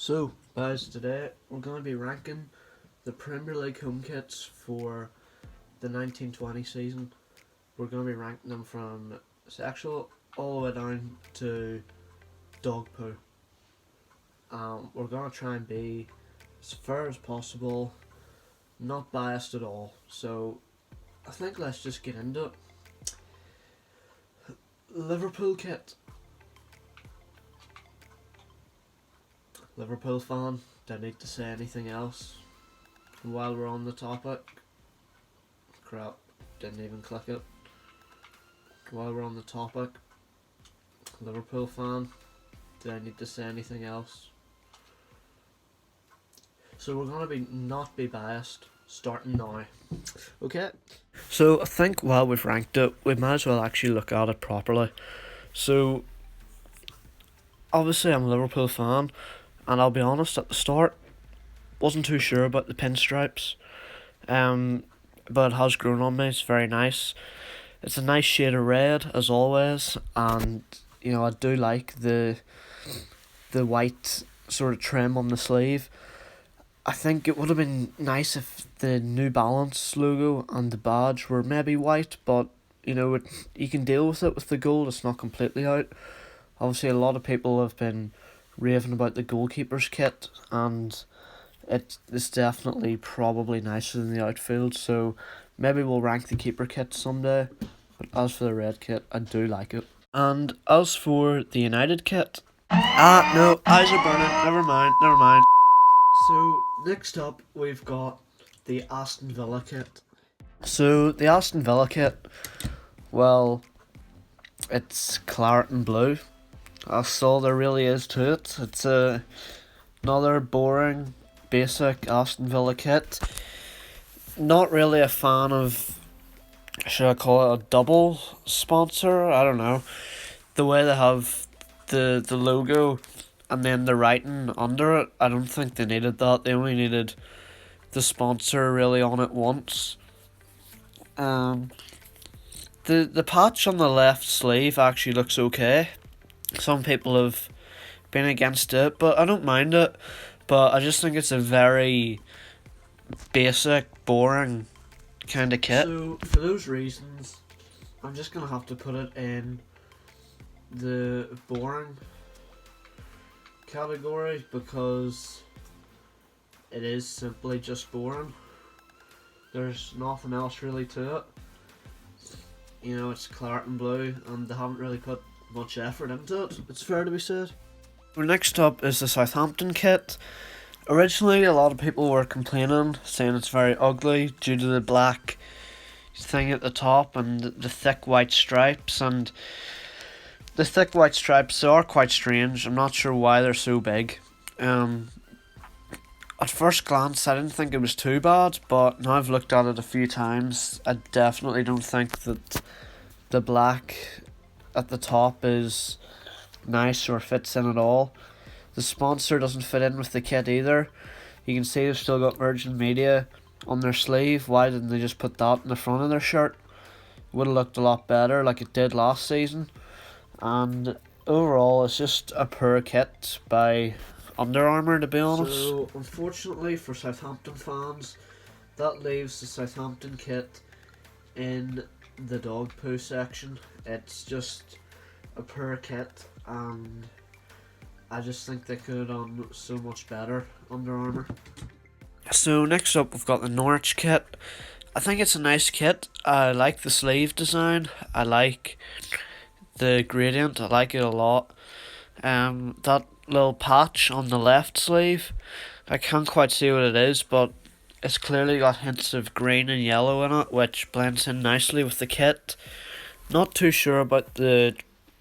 So, guys, today we're going to be ranking the Premier League home kits for the 1920 season. We're going to be ranking them from sexual all the way down to dog poo. We're going to try and be as fair as possible, not biased at all. So, I think let's just get into it. Liverpool kit. Liverpool fan, don't need to say anything else. While we're on the topic, crap, didn't even click it. While we're on the topic, Liverpool fan, do I need to say anything else? So we're gonna not be biased, starting now. Okay. So I think while we've ranked it, we might as well actually look at it properly. So obviously I'm a Liverpool fan, and I'll be honest, at the start, wasn't too sure about the pinstripes. But it has grown on me. It's very nice. It's a nice shade of red as always, and I do like the white sort of trim on the sleeve. I think it would have been nice if the New Balance logo and the badge were maybe white, but you can deal with it with the gold. It's not completely out. Obviously, a lot of people have been raving about the goalkeeper's kit, and it's definitely probably nicer than the outfield, so maybe we'll rank the keeper kit someday. But as for the red kit, I do like it. And as for the United kit, no, eyes are burning. Never mind. So next up, we've got the Aston Villa kit. So the Aston Villa kit, well, it's claret and blue. That's all there really is to it. It's another boring, basic Aston Villa kit. Not really a fan of, should I call it a double sponsor? I don't know. The way they have the logo and then the writing under it, I don't think they needed that. They only needed the sponsor really on it once. The patch on the left sleeve actually looks okay. Some people have been against it, but I don't mind it. But I just think it's a very basic, boring kind of kit. So for those reasons, I'm just gonna have to put it in the boring category because it is simply just boring. There's nothing else really to it. It's claret and blue, and they haven't really put much effort into it. It's fair to be said. Next up is the Southampton Kit. Originally, a lot of people were complaining, saying it's very ugly due to the black thing at the top and the thick white stripes. And the thick white stripes are quite strange. I'm not sure why they're so big. At first glance, I didn't think it was too bad, but now I've looked at it a few times, I definitely don't think that the black at the top is nice or fits in at all. The sponsor doesn't fit in with the kit either. You can see they've still got Virgin Media on their sleeve. Why didn't they just put that in the front of their shirt? It would have looked a lot better like it did last season. And overall, it's just a poor kit by Under Armour, to be honest. So, unfortunately for Southampton fans, that leaves the Southampton kit in the dog poo section. It's just a poor kit, and I just think they could have done so much better, Under Armour. So next up, we've got the Norwich Kit. I think it's a nice kit. I like the sleeve design. I like the gradient. I like it a lot. That little patch on the left sleeve, I can't quite see what it is, but it's clearly got hints of green and yellow in it, which blends in nicely with the kit. Not too sure about the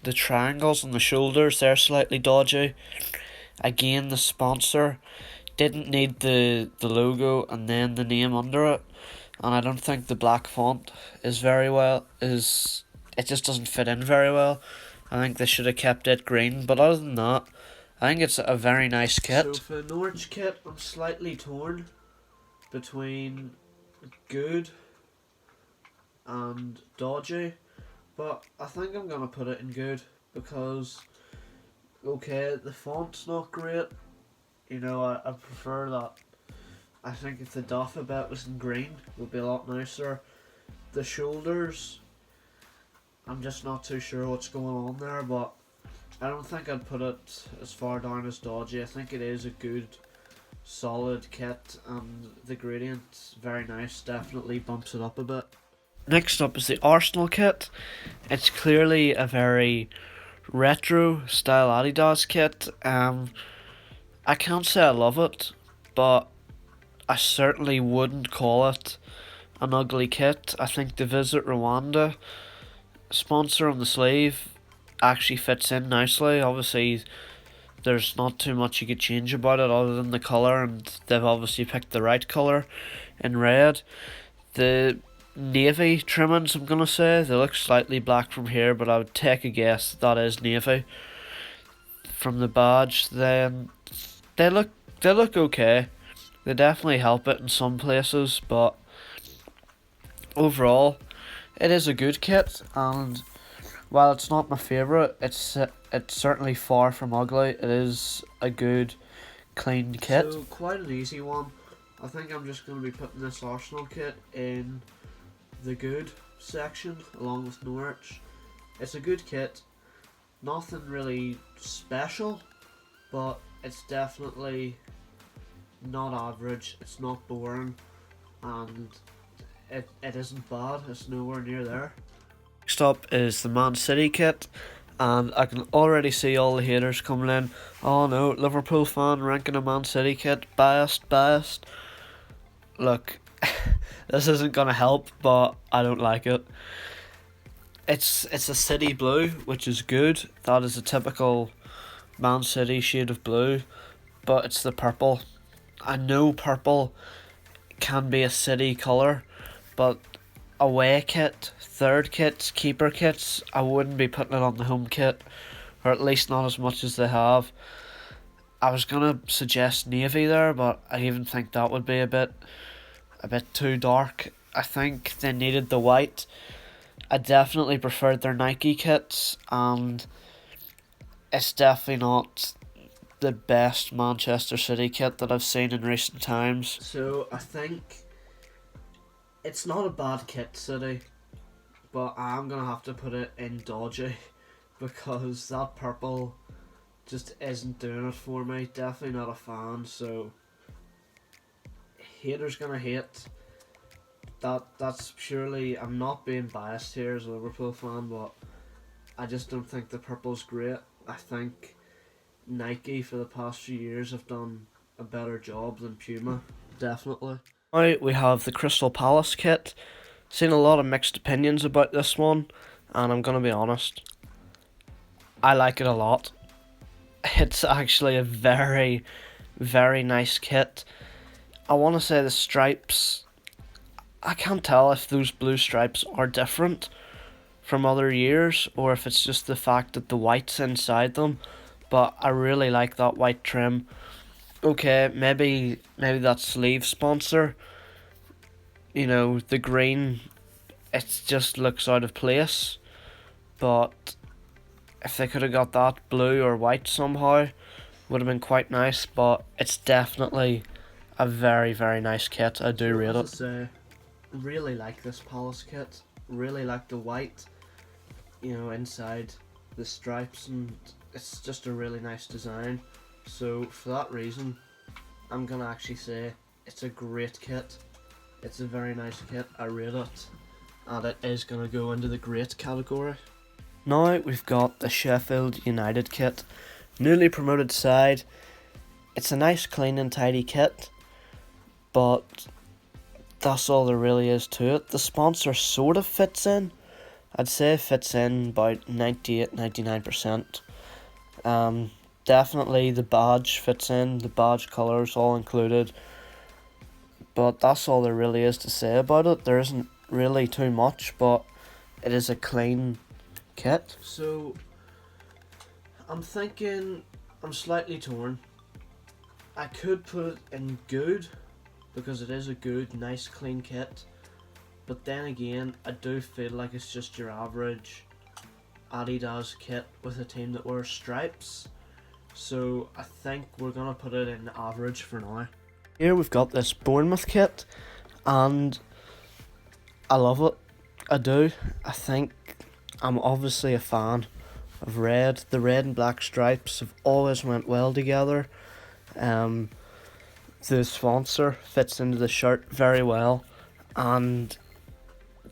triangles on the shoulders. They're slightly dodgy. Again, the sponsor didn't need the logo and then the name under it, and I don't think the black font it just doesn't fit in very well. I think they should have kept it green, but other than that, I think it's a very nice kit. So for the Norwich kit, I'm slightly torn between good and dodgy, but I think I'm gonna put it in good because, okay, the font's not great, You know, I prefer that. I think if the Duffa bit was in green, it would be a lot nicer. The shoulders, I'm just not too sure what's going on there, but I don't think I'd put it as far down as dodgy. I think it is a good, solid kit, and the gradient's very nice, definitely bumps it up a bit. Next up is the Arsenal kit. It's clearly a very retro style Adidas kit. I can't say I love it, but I certainly wouldn't call it an ugly kit. I think the Visit Rwanda sponsor on the sleeve actually fits in nicely. Obviously, there's not too much you could change about it other than the colour, and they've obviously picked the right colour in red. The navy trimmings, I'm gonna say, they look slightly black from here, but I would take a guess that is navy. From the badge, then they look okay. They definitely help it in some places, but overall, it is a good kit, and while it's not my favourite, it's certainly far from ugly. It is a good, clean kit. So quite an easy one. I think I'm just going to be putting this Arsenal kit in the good section along with Norwich. It's a good kit. Nothing really special, but it's definitely not average. It's not boring, and it isn't bad. It's nowhere near there. Next up is the Man City kit, and I can already see all the haters coming in. Oh no, Liverpool fan ranking a Man City kit, biased. Look, this isn't gonna help, but I don't like it. It's a city blue, which is good. That is a typical Man City shade of blue, but it's the purple. I know purple can be a city colour, but away kit, third kits, keeper kits, I wouldn't be putting it on the home kit, or at least not as much as they have. I was gonna suggest navy there, but I even think that would be a bit too dark. I think they needed the white. I definitely preferred their Nike kits, and it's definitely not the best Manchester City kit that I've seen in recent times. So I think it's not a bad kit, City, but I'm going to have to put it in dodgy because that purple just isn't doing it for me. Definitely not a fan, so haters going to hate. That's purely, I'm not being biased here as a Liverpool fan, but I just don't think the purple's great. I think Nike for the past few years have done a better job than Puma, definitely. Now we have the Crystal Palace kit. Seen a lot of mixed opinions about this one, and I'm gonna be honest, I like it a lot. It's actually a very, very nice kit. I want to say the stripes, I can't tell if those blue stripes are different from other years or if it's just the fact that the white's inside them, but I really like that white trim. Okay, maybe that sleeve sponsor, you know, the green, it just looks out of place, but if they could have got that blue or white somehow, would have been quite nice. But it's definitely a very, very nice kit. I do rate it. Really like this Palace kit. Really like the white, you know, inside the stripes, and it's just a really nice design. So for that reason, I'm gonna actually say it's a great kit. It's a very nice kit. I rate it, and it is gonna go into the great category. Now we've got the Sheffield United Kit, newly promoted side. It's a nice, clean and tidy kit, but that's all there really is to it. The sponsor sort of fits in. I'd say it fits in about 98-99%. Definitely the badge fits in, the badge colours all included. But that's all there really is to say about it. There isn't really too much, but it is a clean kit. So I'm thinking, I'm slightly torn. I could put it in good because it is a good, nice, clean kit. But then again, I do feel like it's just your average Adidas kit with a team that wears stripes. So I think we're gonna put it in average for now. Here we've got this Bournemouth kit, and I love it. I do. I think I'm obviously a fan of red. The red and black stripes have always went well together. Um, the sponsor fits into the shirt very well, and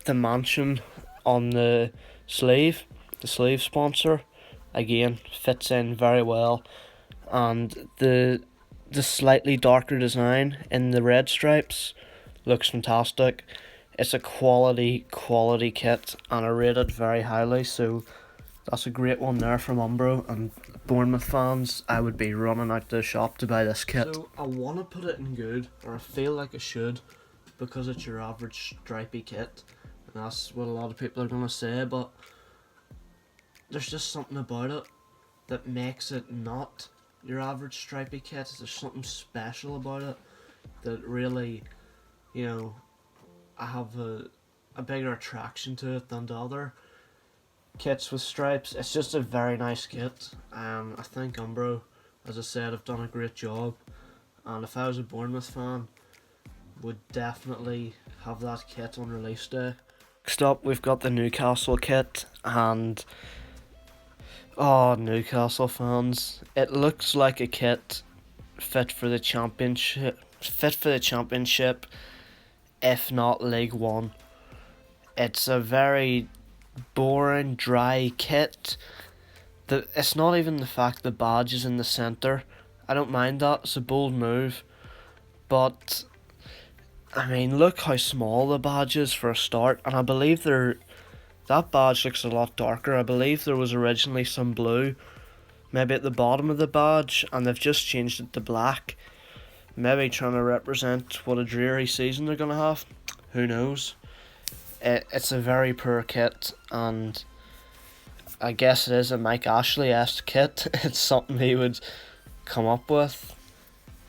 the mansion on the sleeve sponsor, again fits in very well, and the slightly darker design in the red stripes looks fantastic. It's a quality kit, and I rate it very highly. So that's a great one there from Umbro, and Bournemouth fans, I would be running out to the shop to buy this kit. So I want to put it in good, or I feel like I should, because it's your average stripy kit, and that's what a lot of people are going to say, but there's just something about it that makes it not your average stripy kit. There's something special about it that really, you know, I have a bigger attraction to it than the other kits with stripes. It's just a very nice kit. I think Umbro, as I said, have done a great job, and if I was a Bournemouth fan, would definitely have that kit on release day. Next up, we've got the Newcastle kit, and oh, Newcastle fans, it looks like a kit fit for the championship, if not League One. It's a very boring, dry kit. It's not even the fact the badge is in the centre. I don't mind that, it's a bold move. But, I mean, look how small the badge is for a start. And I believe that badge looks a lot darker. I believe there was originally some blue, maybe at the bottom of the badge, and they've just changed it to black. Maybe trying to represent what a dreary season they're going to have. Who knows? It's a very poor kit, and I guess it is a Mike Ashley-esque kit. It's something he would come up with.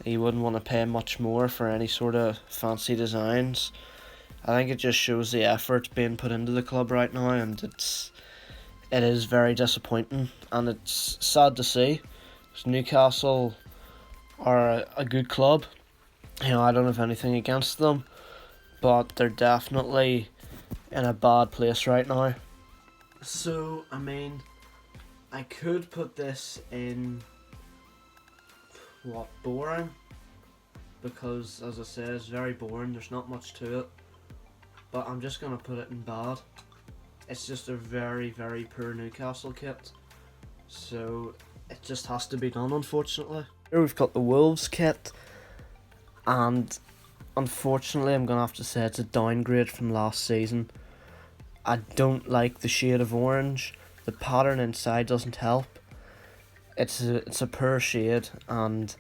He wouldn't want to pay much more for any sort of fancy designs. I think it just shows the effort being put into the club right now, and it is very disappointing, and it's sad to see. Newcastle are a good club. You know, I don't have anything against them, but they're definitely in a bad place right now. So, I mean, I could put this in, boring? Because, as I said, it's very boring, there's not much to it. But I'm just going to put it in bad. It's just a very, very poor Newcastle kit. So, it just has to be done, unfortunately. Here we've got the Wolves kit, and unfortunately I'm going to have to say it's a downgrade from last season. I don't like the shade of orange. The pattern inside doesn't help. It's a poor shade, and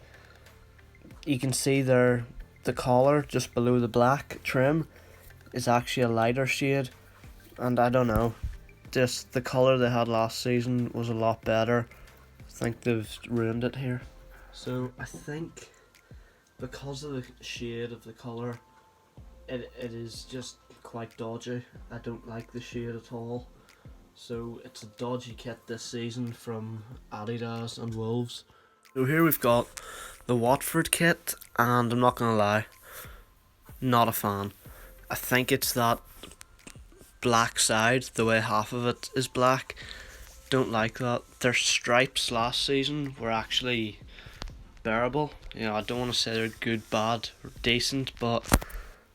you can see there the collar just below the black trim is actually a lighter shade, and I don't know, just the colour they had last season was a lot better. I think they've ruined it here. So I think because of the shade of the colour, it is just quite dodgy. I don't like the shade at all. So it's a dodgy kit this season from Adidas and Wolves. So here we've got the Watford kit, and I'm not gonna lie, not a fan. I think it's that black side, the way half of it is black. Don't like that. Their stripes last season were actually bearable. You know, I don't want to say they're good, bad, or decent, but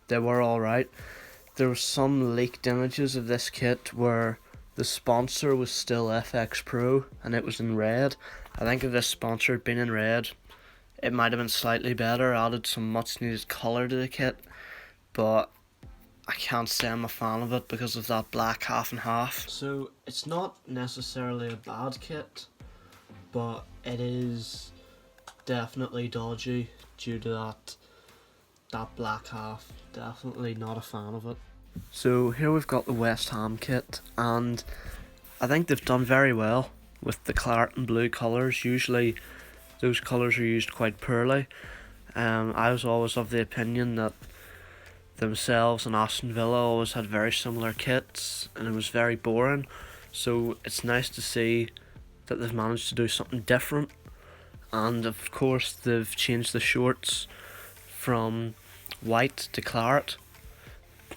they were alright. There were some leaked images of this kit where the sponsor was still FX Pro and it was in red. I think if this sponsor had been in red, it might have been slightly better, added some much needed colour to the kit, but I can't say I'm a fan of it because of that black half and half. So it's not necessarily a bad kit, but it is definitely dodgy due to that black half. Definitely not a fan of it. So here we've got the West Ham kit, and I think they've done very well with the claret and blue colours. Usually those colours are used quite poorly. I was always of the opinion that themselves and Aston Villa always had very similar kits, and it was very boring. So it's nice to see that they've managed to do something different. and of course they've changed the shorts from white to claret.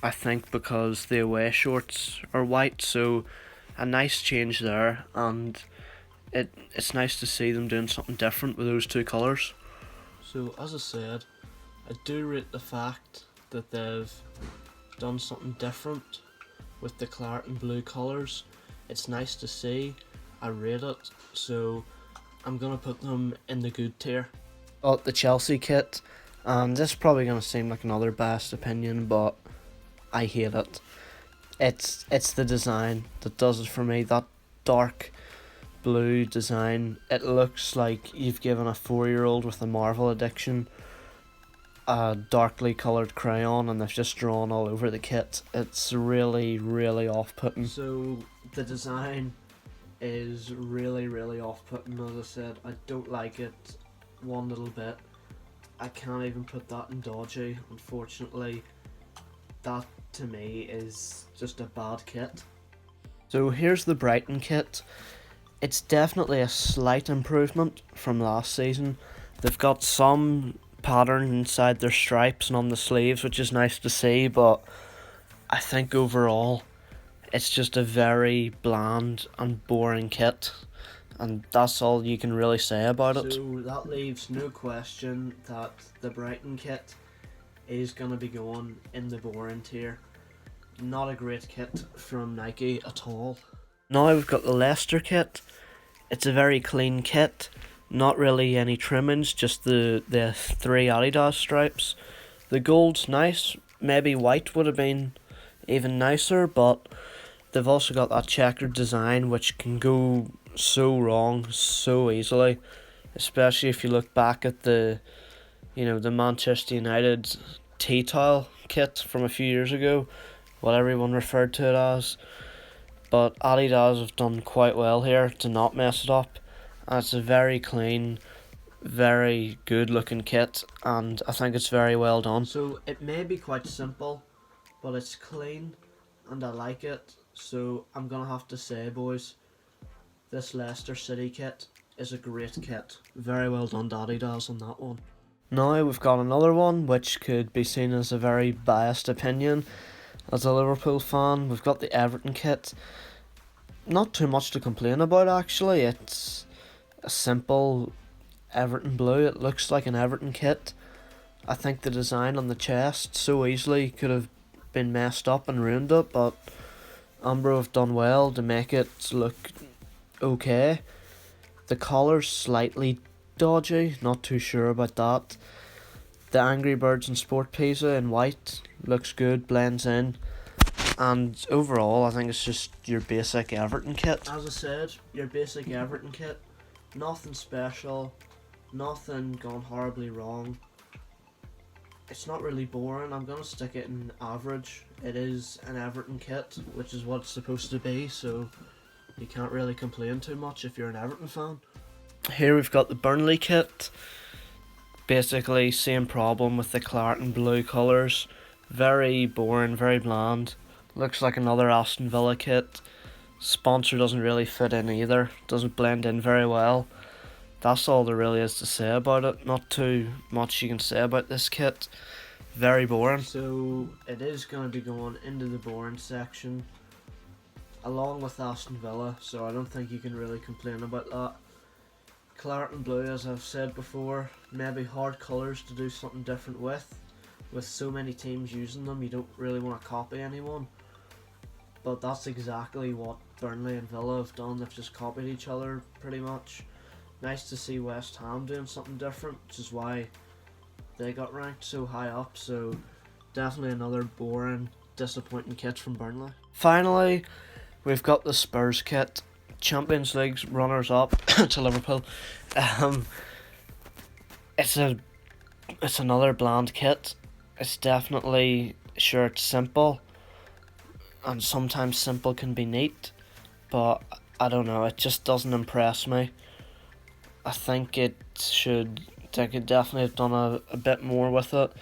I think because the away shorts are white, so a nice change there, and it's nice to see them doing something different with those two colours. So as I said, I do rate the fact that they've done something different with the claret and blue colours. It's nice to see. I rate it, so I'm gonna put them in the good tier. Got the Chelsea kit, and this is probably gonna seem like another biased opinion, but I hate it. It's the design that does it for me. That dark blue design. It looks like you've given a 4-year-old with a Marvel addiction a darkly coloured crayon and they've just drawn all over the kit. It's really, really off-putting. So the design is really, really off-putting. As I said, I don't like it one little bit. I can't even put that in dodgy, unfortunately. That to me is just a bad kit. So here's the Brighton kit. It's definitely a slight improvement from last season. They've got some pattern inside their stripes and on the sleeves, which is nice to see, but I think overall it's just a very bland and boring kit, and that's all you can really say about it. So that leaves no question that the Brighton kit is going to be going in the boring tier. Not a great kit from Nike at all. Now we've got the Leicester kit. It's a very clean kit. Not really any trimmings, just the 3 Adidas stripes. The gold's nice. Maybe white would have been even nicer, but they've also got that checkered design which can go so wrong so easily, especially if you look back at the Manchester United tea towel kit from a few years ago, what everyone referred to it as. But Adidas have done quite well here to not mess it up, and it's a very clean, very good looking kit, and I think it's very well done. So it may be quite simple, but it's clean and I like it, so I'm gonna have to say, boys, this Leicester City kit is a great kit. Very well done to Adidas on that one. Now we've got another one which could be seen as a very biased opinion. As a Liverpool fan, we've got the Everton kit. Not too much to complain about actually. It's a simple Everton Blue. It looks like an Everton kit. I think the design on the chest so easily could have been messed up and ruined it, but Umbro have done well to make it look okay. The collar's slightly dodgy, not too sure about that. The Angry Birds and Sport Pizza in white looks good, blends in. And overall, I think it's just your basic Everton kit. As I said, your basic Everton kit. Nothing special, nothing gone horribly wrong. It's not really boring. I'm going to stick it in average. It is an Everton kit, which is what it's supposed to be, so you can't really complain too much if you're an Everton fan. Here we've got the Burnley kit. Basically, same problem with the claret and blue colours. Very boring, very bland. Looks like another Aston Villa kit. Sponsor doesn't really fit in either. Doesn't blend in very well. That's all there really is to say about it. Not too much you can say about this kit. Very boring. So it is going to be going into the boring section along with Aston Villa, so I don't think you can really complain about that. Claret and blue, as I've said before, maybe hard colours to do something different with. With so many teams using them, you don't really want to copy anyone. But that's exactly what Burnley and Villa have done. They've just copied each other pretty much. Nice to see West Ham doing something different, which is why they got ranked so high up. So definitely another boring, disappointing kit from Burnley. Finally, we've got the Spurs kit. Champions League runners up to Liverpool. It's another bland kit. It's definitely, sure, it's simple, and sometimes simple can be neat, but I don't know, it just doesn't impress me. I think they could definitely have done a bit more with it.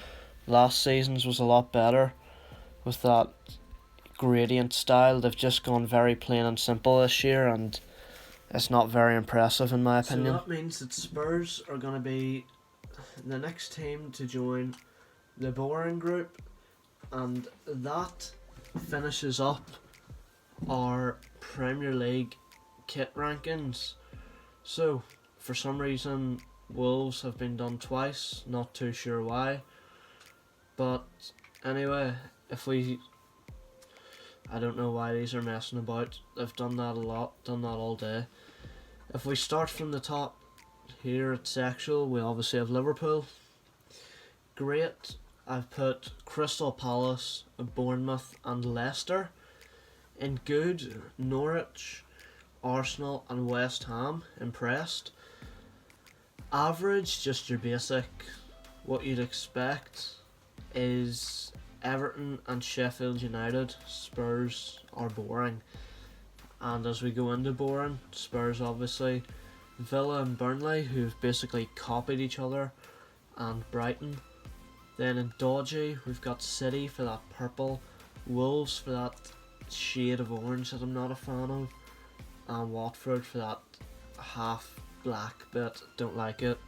Last season's was a lot better with that gradient style. They've just gone very plain and simple this year, and It's not very impressive in my So opinion. that means that Spurs are going to be the next team to join the boring group, and that finishes up our Premier League kit rankings. So, for some reason, Wolves have been done twice, not too sure why. But anyway, if we. I don't know why these are messing about. They've done that a lot, done that all day. If we start from the top here at Sexual, we obviously have Liverpool. Great. I've put Crystal Palace, Bournemouth, and Leicester. In good, Norwich, Arsenal, and West Ham. Impressed. Average, just your basic, what you'd expect, is Everton and Sheffield United. Spurs are boring. And as we go into boring, Spurs obviously, Villa and Burnley, who've basically copied each other, and Brighton. Then in dodgy, we've got City for that purple, Wolves for that shade of orange that I'm not a fan of, and Watford for that half black bit, don't like it.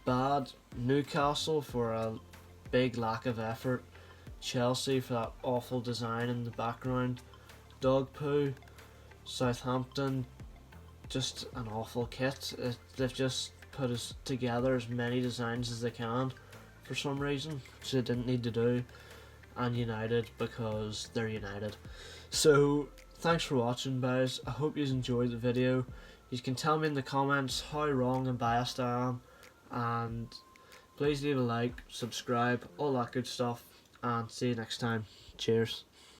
Bad, Newcastle for a big lack of effort, Chelsea for that awful design in the background, dog poo, Southampton, just an awful kit. They've just put together as many designs as they can for some reason, which they didn't need to do. And United, because they're United. So thanks for watching, guys. I hope you enjoyed the video. You can tell me in the comments how wrong and biased I am, and please leave a like, subscribe, all that good stuff, and see you next time. Cheers.